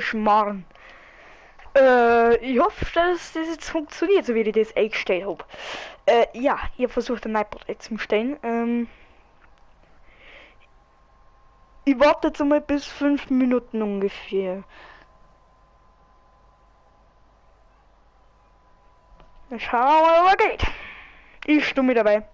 Schmarrn. Ich hoffe, dass das jetzt funktioniert, so wie ich das eingestellt habe. Ja, ich versucht ein iPod einzustellen. Ich warte jetzt mal bis 5 Minuten ungefähr. Dann schauen wir mal, was geht. Ich stumme dabei.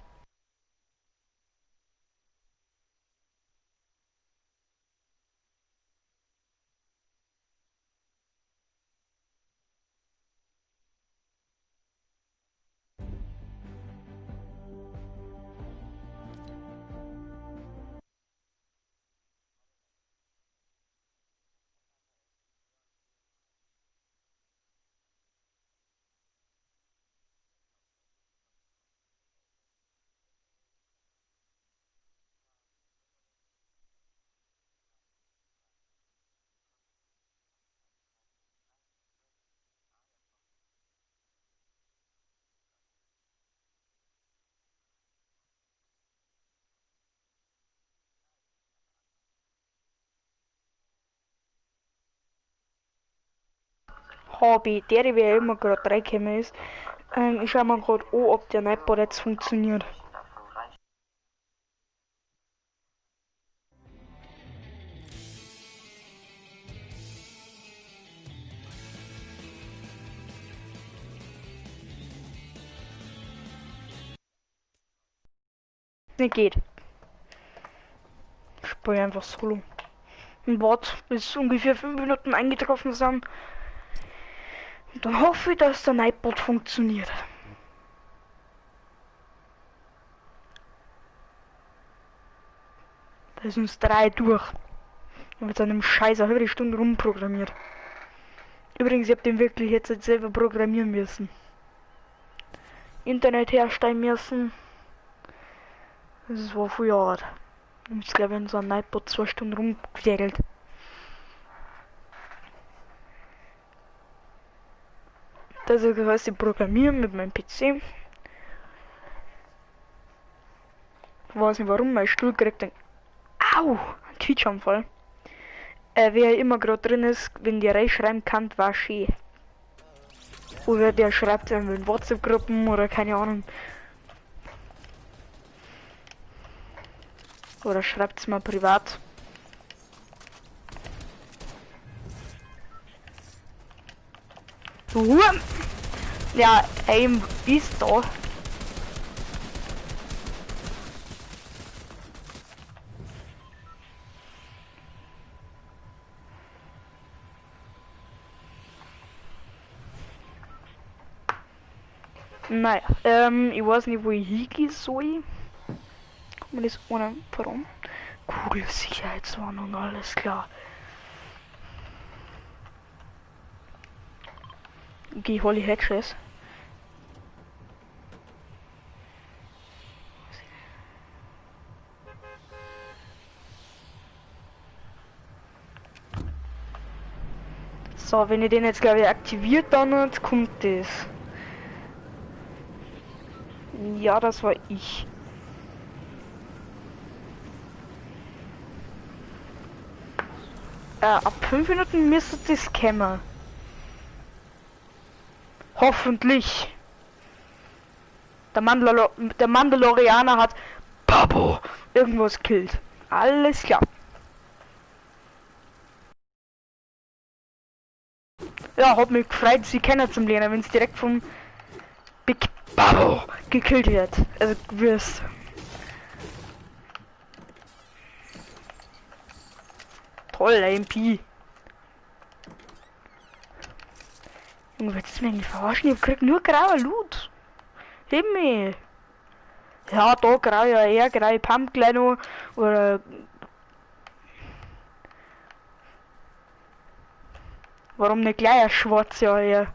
Hobby, der wie immer gerade reingekommen ist. Ich schau mal gerade an, ob der iPod jetzt funktioniert. Nicht geht. Ich spiele einfach solo. Und warte, bis ungefähr 5 Minuten eingetroffen sind. Und dann hoffe ich, dass der iPod funktioniert. Da ist uns 3 durch. Mit seinem Scheiß eine halbe Stunde rumprogrammiert. Übrigens, ich hab den wirklich jetzt selber programmieren müssen. Internet herstellen müssen. Das war viel Arbeit. Ich glaube, in so einem iPod 2 Stunden rumgedägelt. Das heißt, ich programmiere mit meinem PC. Ich weiß nicht warum, mein Stuhl kriegt einen Au! Ein Twitch-Anfall. Wer immer gerade drin ist, wenn die reinschreiben kann, war schön. Oder der schreibt in WhatsApp-Gruppen oder keine Ahnung. Oder schreibt es mal privat. Ja, Aim ist da. Naja, ich weiß nicht, wo ich hingehen soll. Kommt mir das ohne warum? Kugelsicherheitswarnung, alles klar. Okay, Holly Hedges. So, wenn ihr den jetzt glaube ich aktiviert, dann kommt das. Ja, das war ich. Ab 5 Minuten müsste das kommen. Hoffentlich. Der Mandalorianer hat Babo irgendwas killt. Alles klar. Ja, hat mich gefreut, sie kennenzulernen, wenn es direkt vom Big Babo gekillt wird. Also wirst. Toll, MP. Junge, willst du mich nicht verarschen? Ich krieg nur grauer Loot. Himmel. Ja, da grau ja eher, graue Pumpkin noch. Oder. Warum nicht gleich ein schwarze Eier?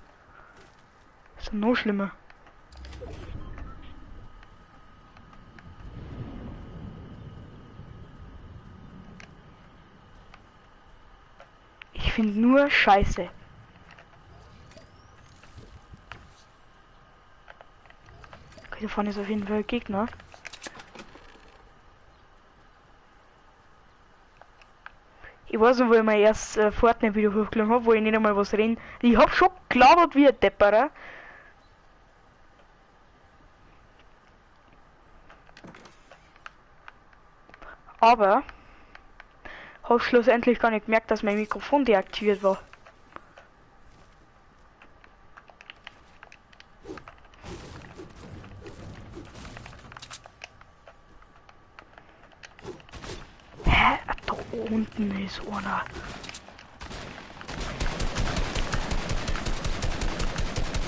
Das ist noch schlimmer. Ich finde nur Scheiße. Okay, da vorne ist auf jeden Fall ein Gegner. Ich Ich weiß noch, wo ich mein erstes Fortnite-Video hochgeladen habe, wo ich nicht einmal was reden. Ich hab schon gelabert wie ein Depperer. Aber hab schlussendlich gar nicht gemerkt, dass mein Mikrofon deaktiviert war. Hä? Da unten ist einer.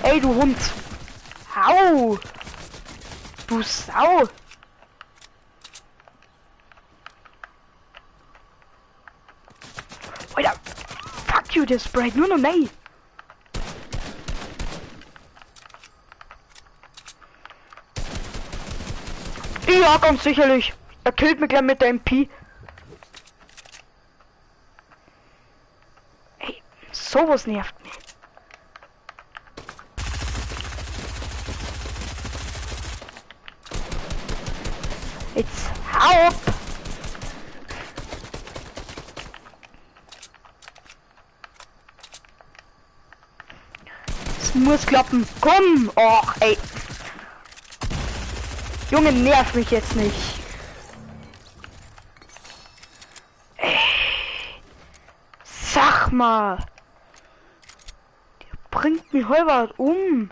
Ey, du Hund! Au! Du Sau! Alter! Fuck you, der sprayt nur noch nein! Ja, ganz sicherlich. Er killt mich gleich mit der MP. Ey, sowas nervt mich. Jetzt hau ab! Es muss klappen. Komm! Och, ey. Junge, nerv mich jetzt nicht. Ey. Sag mal. Der bringt mich halber um.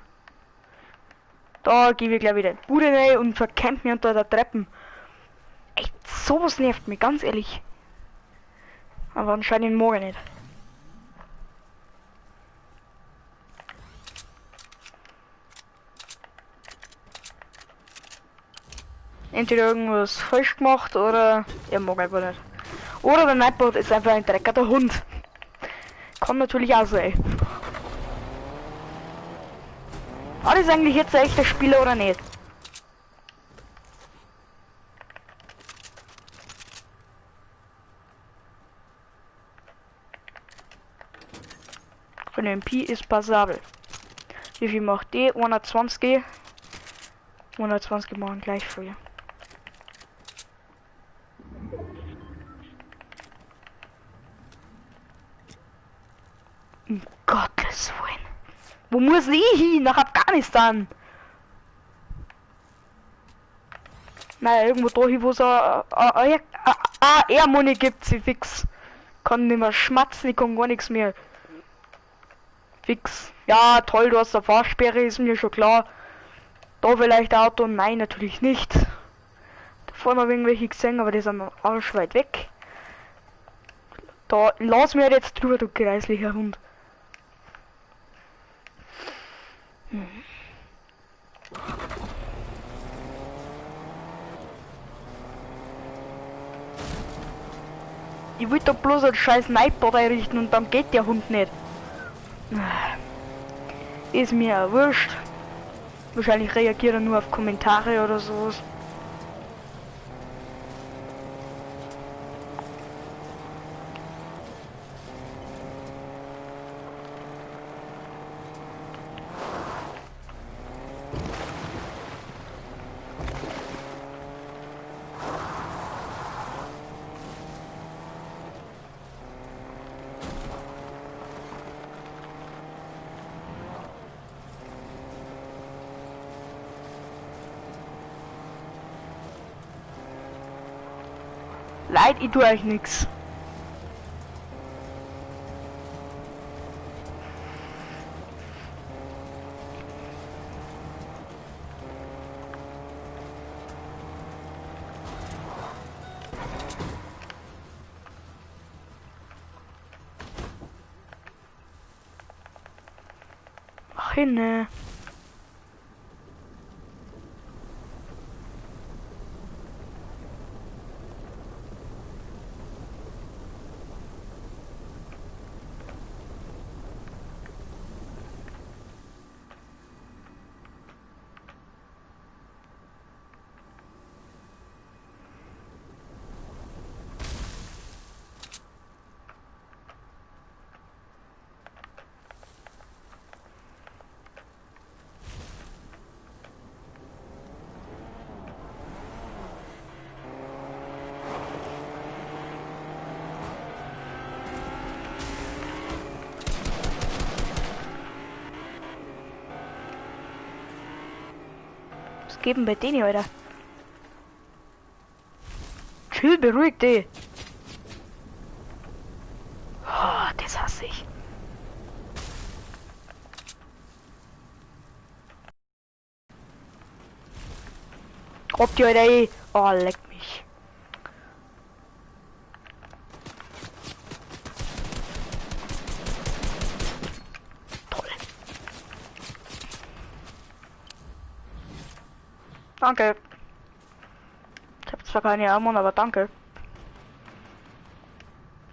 Da gehen wir gleich wieder in die Bude rein und verkämpfen mich unter der Treppen. Echt, sowas nervt mich, ganz ehrlich. Aber anscheinend morgen nicht. Entweder irgendwas falsch gemacht oder er mag einfach nicht. Oder der Nightbot ist einfach ein dreckiger Hund. Kann natürlich auch sein. War das eigentlich jetzt ein echter Spieler oder nicht? Von der MP ist passabel. Wie viel macht die? 120. 120 machen gleich früher. Um Gottes Willen. Wo muss ich hin? Nach Afghanistan. Naja, irgendwo da hin, wo es AR-Muni gibt, sie fix. Kann nicht mehr schmatzen, ich kann gar nichts mehr. Fix. Ja, toll, du hast eine Fahrsperre, ist mir schon klar. Da vielleicht Auto? Nein, natürlich nicht. Da vorne habe ich irgendwelche gesehen, aber die sind arschweit weg. Da, lass mir jetzt drüber, du greislicher Hund. Ich will da bloß einen scheiß Nightbot einrichten und dann geht der Hund nicht. Ist mir ja wurscht. Wahrscheinlich reagiert er nur auf Kommentare oder sowas. Leid, ich tue euch nix. Ach, hinne. Was geben bei denen, Alter? Chill, beruhig dich. Oh, das hasse ich. Ob die Alter eh. Oh, leck mich. Toll. Danke. Ich hab zwar keine Armor, aber danke.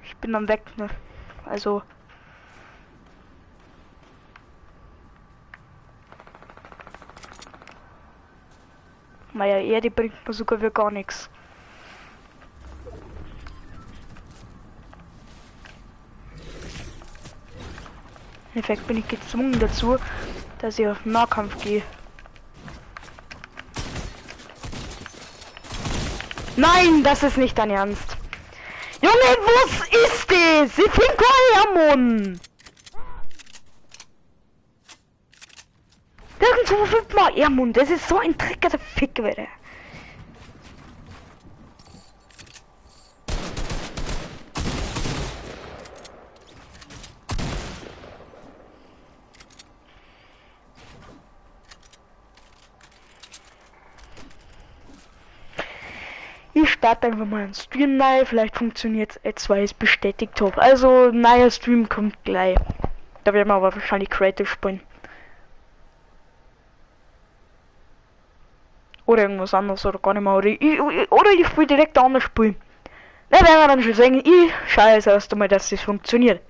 Ich bin dann weg, ne? Also. Naja, Erde bringt mir sogar für gar nichts. Im Endeffekt bin ich gezwungen dazu, dass ich auf Nahkampf gehe. Nein, das ist nicht dein Ernst. Junge, was ist das? Ich bin kein Mann. Irgendwo wird mal Ermund. Das ist so ein Trick, der Fick wäre. Ich starte einfach mal einen Stream neu, vielleicht funktioniert es, weil ich es bestätigt habe. Also, neuer Stream kommt gleich. Da werden wir aber wahrscheinlich Creative spielen. Oder irgendwas anderes, oder gar nicht mehr. Oder ich spiele direkt ein anderes Spiel. Da werden wir dann schon sehen. Ich schaue jetzt erst einmal, dass das funktioniert.